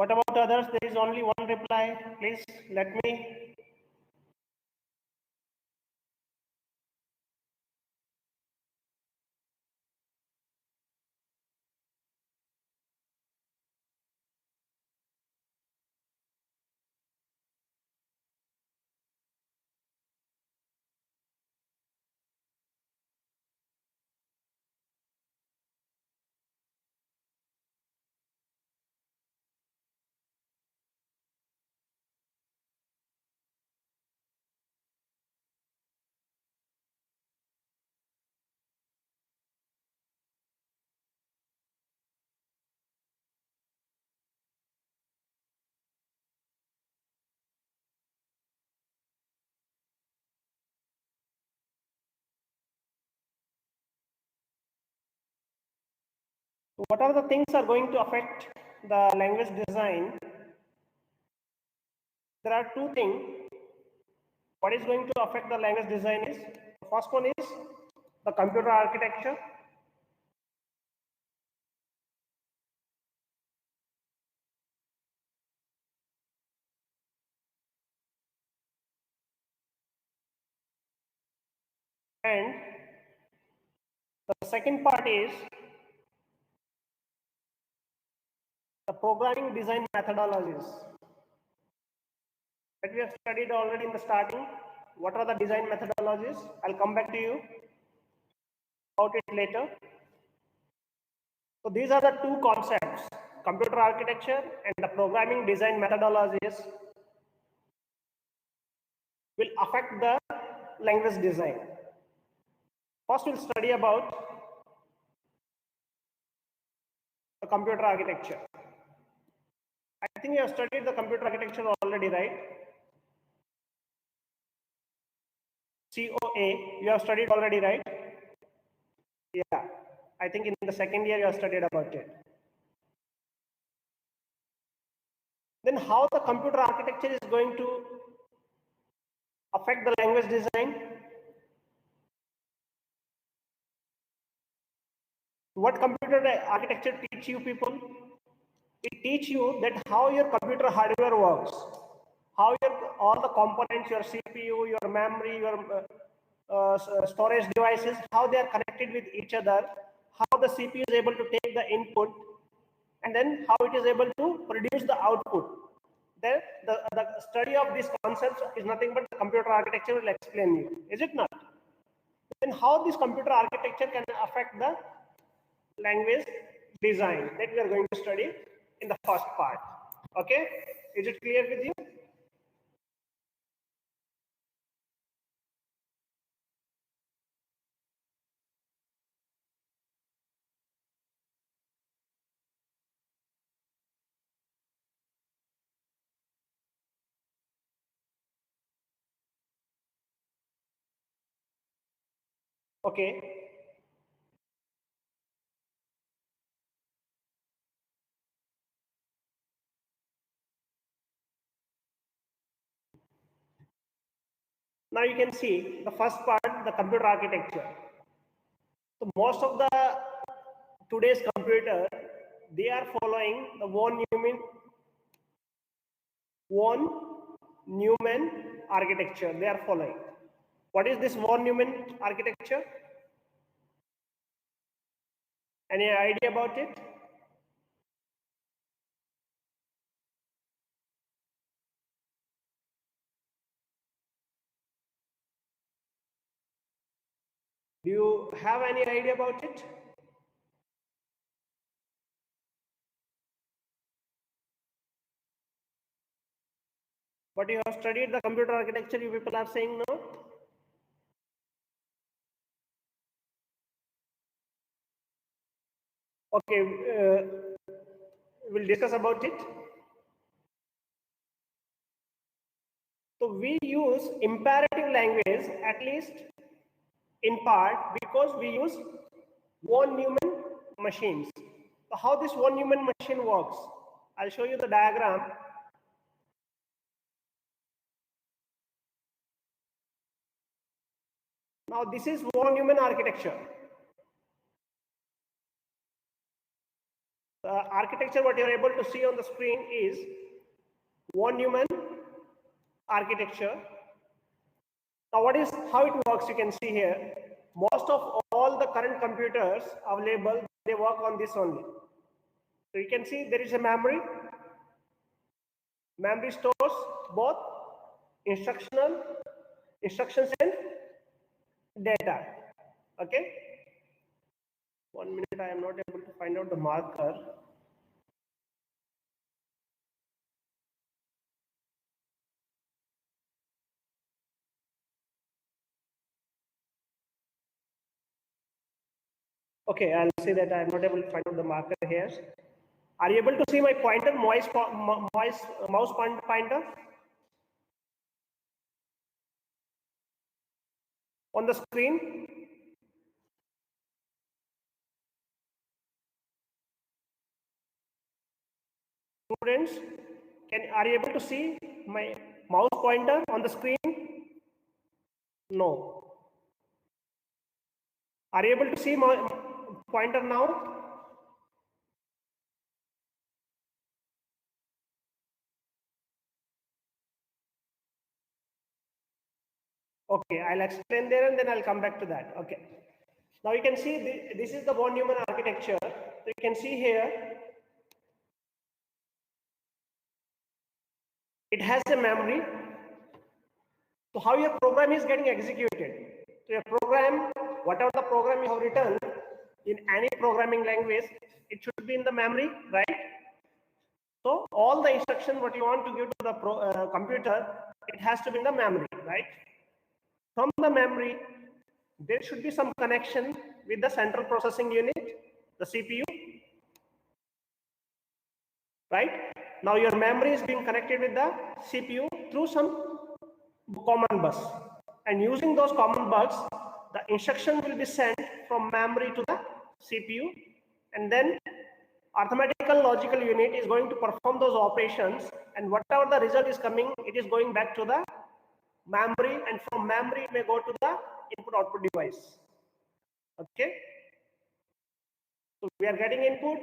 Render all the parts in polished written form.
What about others? There is only one reply. Please let me. What are the things are going to affect the language design? There are two things. What is going to affect the language design is, the first one is the computer architecture. And the second part is the programming design methodologies that we have studied already in the starting. What are the design methodologies? I'll come back to you about it later. So these are the two concepts, computer architecture and the programming design methodologies will affect the language design. First, we'll study about the computer architecture. I think you have studied the computer architecture already, right? COA, you have studied already, right? Yeah, I think in the second year you have studied about it. Then how the computer architecture is going to affect the language design? What computer architecture teach you people? It teach you that how your computer hardware works, how all the components, your CPU, your memory, your storage devices, how they are connected with each other, how the CPU is able to take the input, and then how it is able to produce the output. Then the study of these concepts is nothing but the computer architecture will explain you, is it not? Then how this computer architecture can affect the language design that we are going to study in the first part. Okay, is it clear with you? Okay. Now you can see the first part, the computer architecture. So most of the today's computer, they are following the von Neumann architecture. They are following. What is this von Neumann architecture? Any idea about it? Do you have any idea about it? But you have studied the computer architecture, you people are saying no? Okay, we'll discuss about it. So we use imperative language at least in part because we use von Neumann machines. So how this von Neumann machine works? I'll show you the diagram. Now this is von Neumann architecture. The architecture, what you're able to see on the screen is von Neumann architecture. Now, how it works, you can see here. Most of all the current computers available, they work on this only. So you can see there is a memory. Memory stores both instructions and data. Okay. 1 minute, I am not able to find out the marker. Okay, I'll say that I'm not able to find out the marker here. Are you able to see my pointer, mouse pointer on the screen? Students, are you able to see my mouse pointer on the screen? No. Are you able to see my pointer now? Okay, I'll explain there and then I'll come back to that. Okay. Now you can see this is the von Neumann architecture. So you can see here, it has a memory. So how your program is getting executed? So your program, whatever the program you have written in any programming language, it should be in the memory, right? So all the instructions what you want to give to the computer, it has to be in the memory, right? From the memory, there should be some connection with the central processing unit, the CPU, right? Now your memory is being connected with the CPU through some common bus, and using those common bus, the instruction will be sent from memory to the CPU, and then arithmetical logical unit is going to perform those operations, and whatever the result is coming, it is going back to the memory, and from memory it may go to the input output device. Okay, so we are getting input.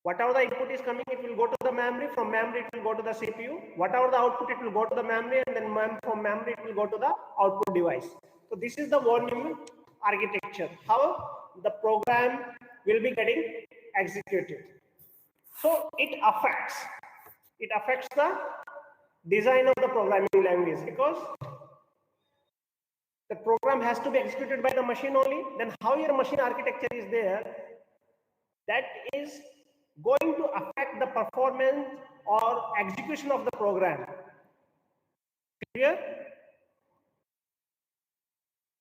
Whatever the input is coming, it will go to the memory. From memory, it will go to the CPU. Whatever the output, it will go to the memory, and then from memory, it will go to the output device. So this is the von Neumann architecture. How the program will be getting executed. So it affects the design of the programming language, because the program has to be executed by the machine only. Then how your machine architecture is there, that is going to affect the performance or execution of the program. Clear?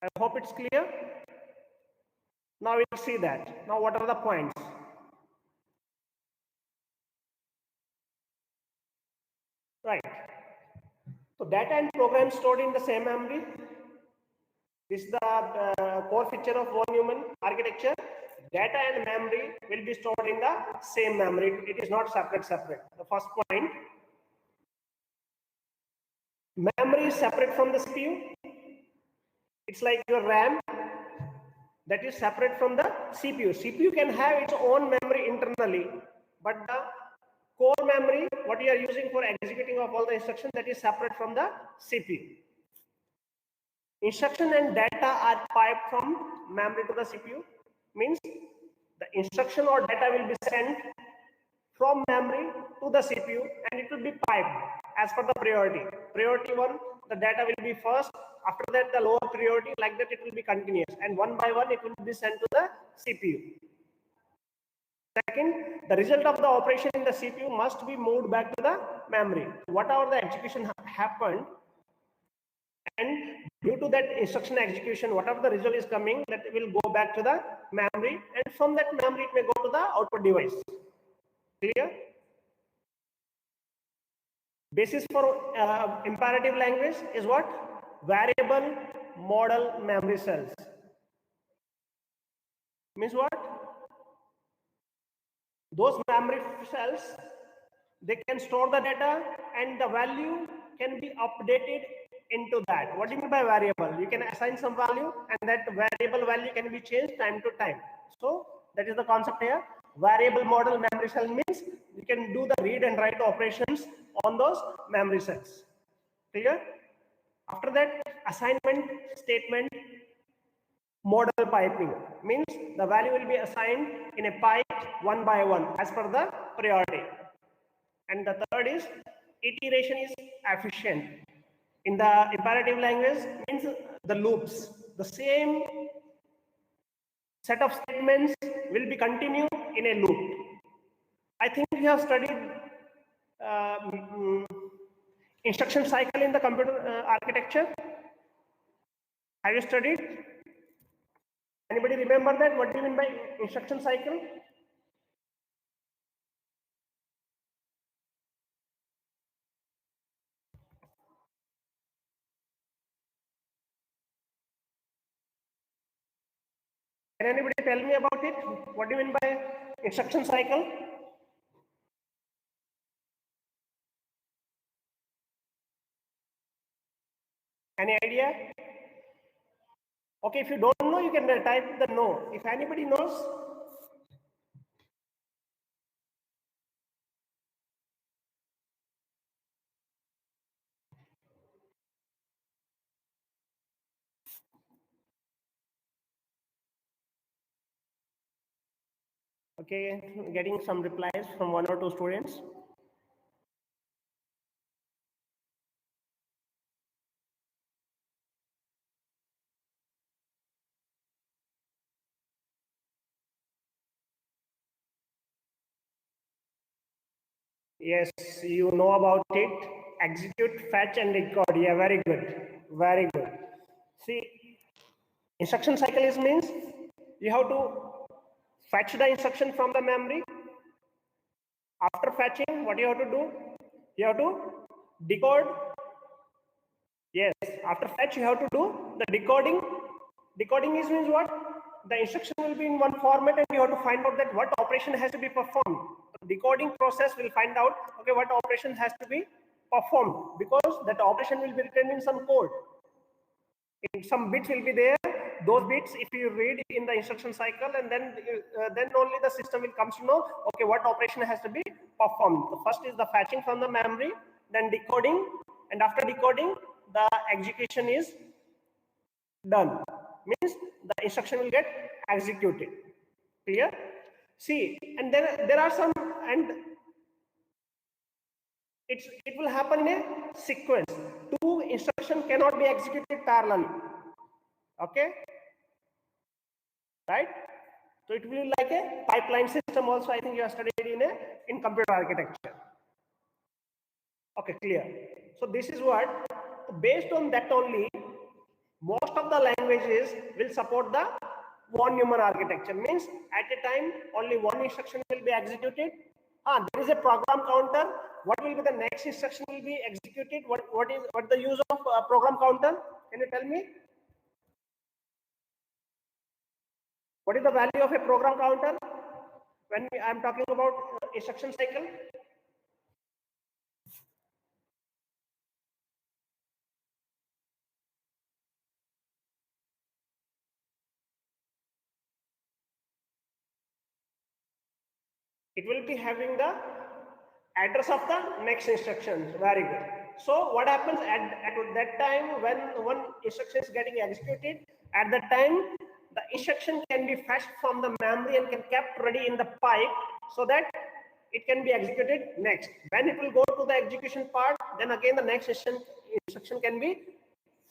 I hope it's clear. Now we'll see that. Now what are the points? Right. So data and program stored in the same memory. This is the core feature of von Neumann architecture. Data and memory will be stored in the same memory. It is not separate. The first point. Memory is separate from the CPU. It's like your RAM that is separate from the CPU. CPU can have its own memory internally, but the core memory, what you are using for executing of all the instructions, that is separate from the CPU. Instruction and data are piped from memory to the CPU. Means the instruction or data will be sent from memory to the CPU, and it will be piped as per the priority. Priority 1, the data will be first. After that, the lower priority, like that it will be continuous, and one by one it will be sent to the CPU. Second, the result of the operation in the CPU must be moved back to the memory. Whatever the execution happened, and due to that instruction execution, whatever the result is coming, that will go back to the memory, and from that memory it may go to the output device. Clear? Basis for imperative language is what? Variable model memory cells. Means what? Those memory cells, they can store the data, and the value can be updated into that. What do you mean by variable? You can assign some value, and that variable value can be changed time to time. So that is the concept here. Variable model memory cell means you can do the read and write operations on those memory cells. Clear? After that, assignment statement model piping means the value will be assigned in a pipe one by one as per the priority. And the third is iteration is efficient. In the imperative language means the loops, the same set of statements will be continued in a loop. I think you have studied instruction cycle in the computer architecture. Have you studied? Anybody remember that? What do you mean by instruction cycle? Can anybody tell me about it? What do you mean by instruction cycle? Any idea? Okay, if you don't know, you can type the no. If anybody knows, okay, getting some replies from one or two students. Yes, you know about it. Execute, fetch, and record. Yeah, very good. Very good. See, instruction cycle is means you have to fetch the instruction from the memory. After fetching, what you have to do? You have to decode. Yes, after fetch, you have to do the decoding. Decoding is means what? The instruction will be in one format and you have to find out that what operation has to be performed. The decoding process will find out, okay, what operation has to be performed because that operation will be written in some code. In some bits will be there. Those bits, if you read in the instruction cycle, and then only the system will come to know, okay, what operation has to be performed. The first is the fetching from the memory, then decoding, and after decoding, the execution is done. Means the instruction will get executed. Clear? See, and then there are some, and it will happen in a sequence. Two instructions cannot be executed parallelly. Okay, right? So it will be like a pipeline system. Also, I think you have studied in computer architecture. Okay, clear. So this is what, based on that only, most of the languages will support the von Neumann architecture. Means at a time only one instruction will be executed. There is a program counter. What will be the next instruction will be executed? What the use of program counter? Can you tell me? What is the value of a program counter when I am talking about instruction cycle? It will be having the address of the next instructions. Very good. So what happens at that time when one instruction is getting executed, at that time the instruction can be fetched from the memory and can kept ready in the pipe so that it can be executed next. When it will go to the execution part, then again the next instruction can be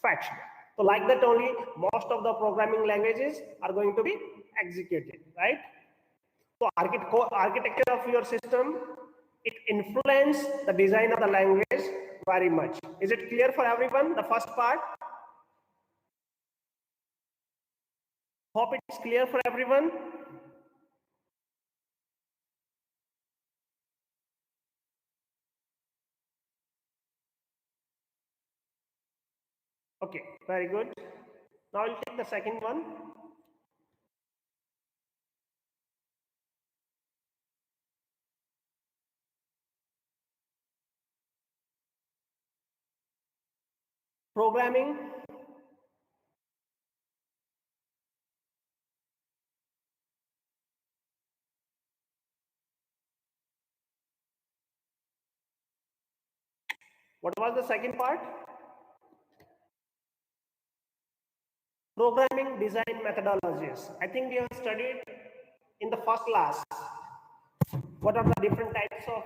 fetched. So like that only most of the programming languages are going to be executed, right? So architecture of your system, it influences the design of the language very much. Is it clear for everyone, the first part? Hope it's clear for everyone. Okay, very good. Now I'll take the second one. Programming. What was the second part? Programming design methodologies. I think we have studied in the first class what are the different types of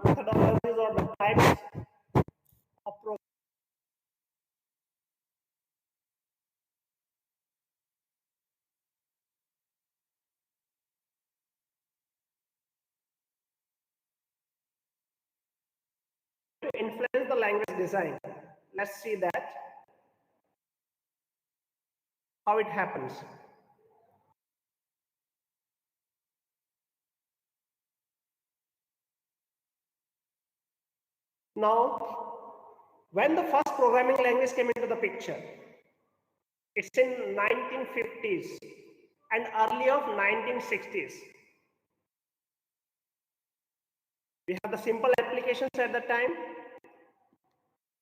methodologies or the types of programming. To influence the language design. Let's see that, how it happens. Now, when the first programming language came into the picture, it's in 1950s and early of 1960s. We have the simple applications at the time.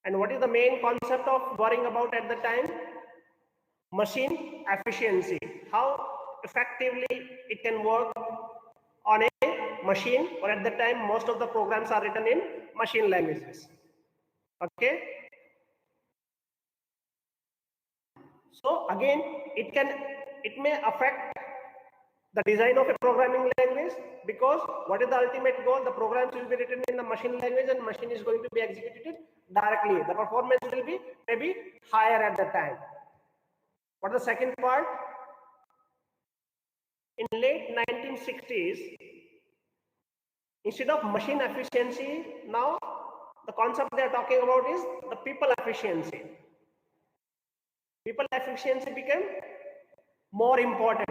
And what is the main concept of worrying about at the time? Machine efficiency. How effectively it can work on a machine, or at the time most of the programs are written in machine languages. Okay. So again, it may affect the design of a programming language, because what is the ultimate goal? The programs will be written in the machine language and machine is going to be executed directly. The performance will be maybe higher at the time. What is the second part? In late 1960s, instead of machine efficiency, now the concept they are talking about is the people efficiency. People efficiency became more important,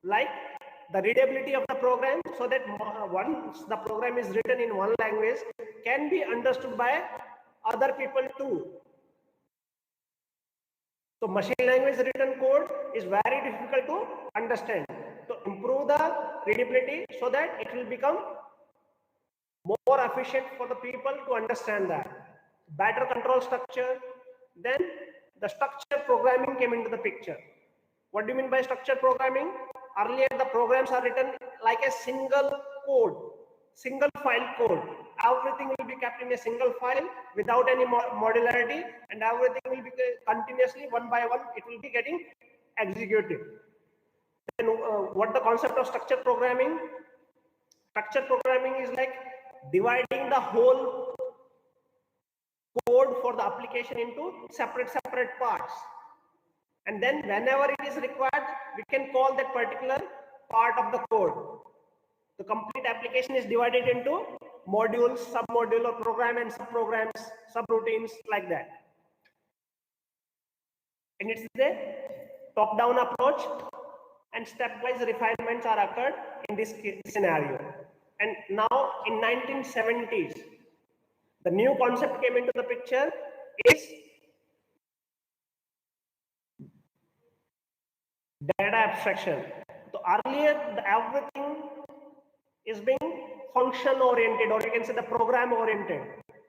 like the readability of the program, so that once the program is written in one language, can be understood by other people too. So machine language written code is very difficult to understand. To improve the readability so that it will become more efficient for the people to understand that. Better control structure. Then the structured programming came into the picture. What do you mean by structured programming? Earlier the programs are written like a single code, single file code. Everything will be kept in a single file without any modularity, and everything will be continuously, one by one, it will be getting executed. Then what the concept of structured programming? Structured programming is like dividing the whole code for the application into separate parts. And then whenever it is required, we can call that particular part of the code. The complete application is divided into modules, sub-module or program and sub-programs, subroutines, like that. And it's the top-down approach, and stepwise refinements are occurred in this scenario. And now in 1970s, the new concept came into the picture is data abstraction. So earlier, everything is being function oriented, or you can say the program oriented,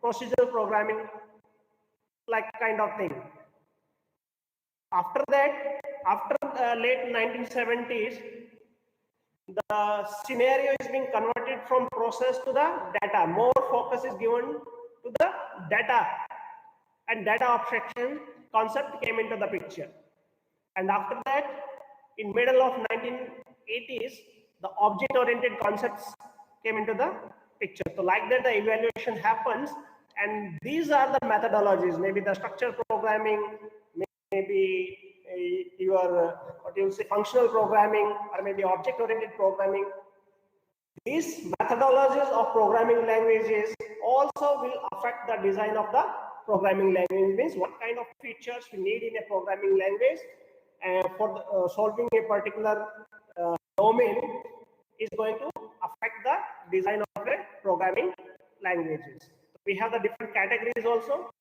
procedural programming, like kind of thing. After that, after late 1970s, the scenario is being converted from process to the data. More focus is given to the data, and data abstraction concept came into the picture. And after that, in middle of 1980s, the object-oriented concepts came into the picture. So like that, the evaluation happens, and these are the methodologies, maybe the structured programming, maybe your what you say functional programming, or maybe object-oriented programming. These methodologies of programming languages also will affect the design of the programming language. Means what kind of features we need in a programming language for solving a particular domain is going to affect the design of the programming languages. We have the different categories also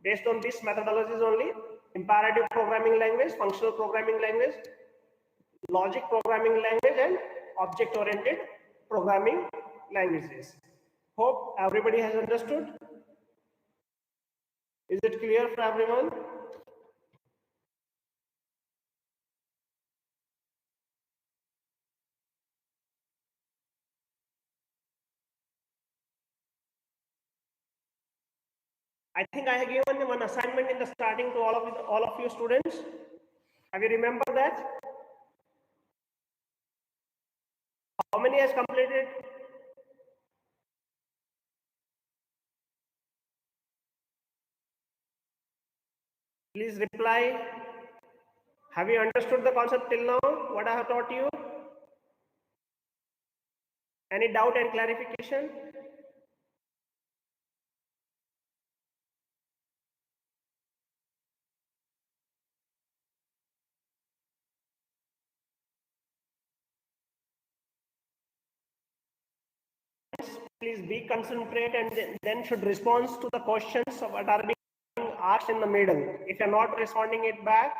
based on these methodologies only: imperative programming language, functional programming language, logic programming language, and object-oriented programming languages. Hope everybody has understood. Is it clear for everyone? I think I have given one assignment in the starting to all of you students. Have you remember that? How many has completed? Please reply. Have you understood the concept till now? What I have taught you? Any doubt and clarification? Please be concentrate and then should respond to the questions what are being asked in the middle. If you're not responding it back,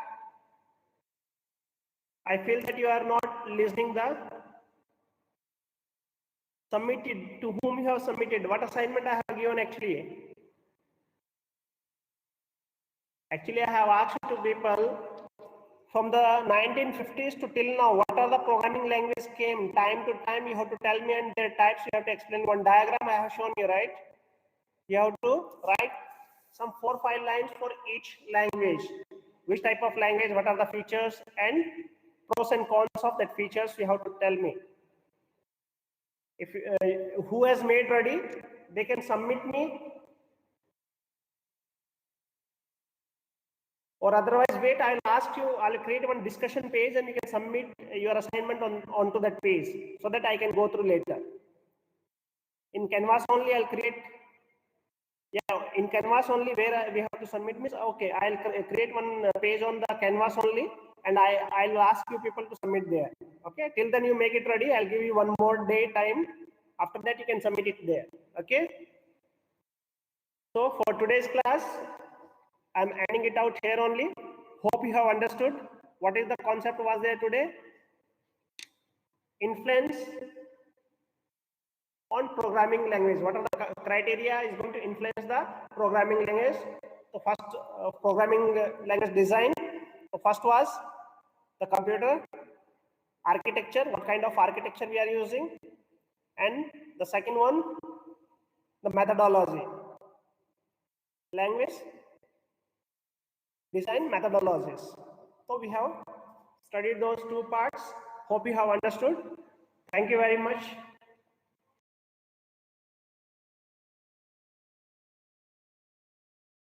I feel that you are not listening the submitted to whom you have submitted. What assignment I have given actually? Actually, I have asked to people from the 1950s to till now, what are the programming languages came time to time. You have to tell me and their types. You have to explain one diagram I have shown you, right? You have to write some 4 or 5 lines for each language. Which type of language, what are the features and pros and cons of that features you have to tell me. If who has made ready, they can submit me, or otherwise wait, I'll ask you, I'll create one discussion page and you can submit your assignment onto that page so that I can go through later. In Canvas only I'll create, in Canvas only where we have to submit means, okay, I'll create one page on the Canvas only and I'll ask you people to submit there. Okay, till then you make it ready. I'll give you one more day time. After that you can submit it there. Okay. So for today's class, I'm ending it out here only. Hope you have understood what is the concept was there today. Influence on programming language. What are the criteria is going to influence the programming language? So first, programming language design. So first was the computer architecture. What kind of architecture we are using? And the second one, the methodology. Language design methodologies. So we have studied those 2 parts. Hope you have understood. Thank you very much.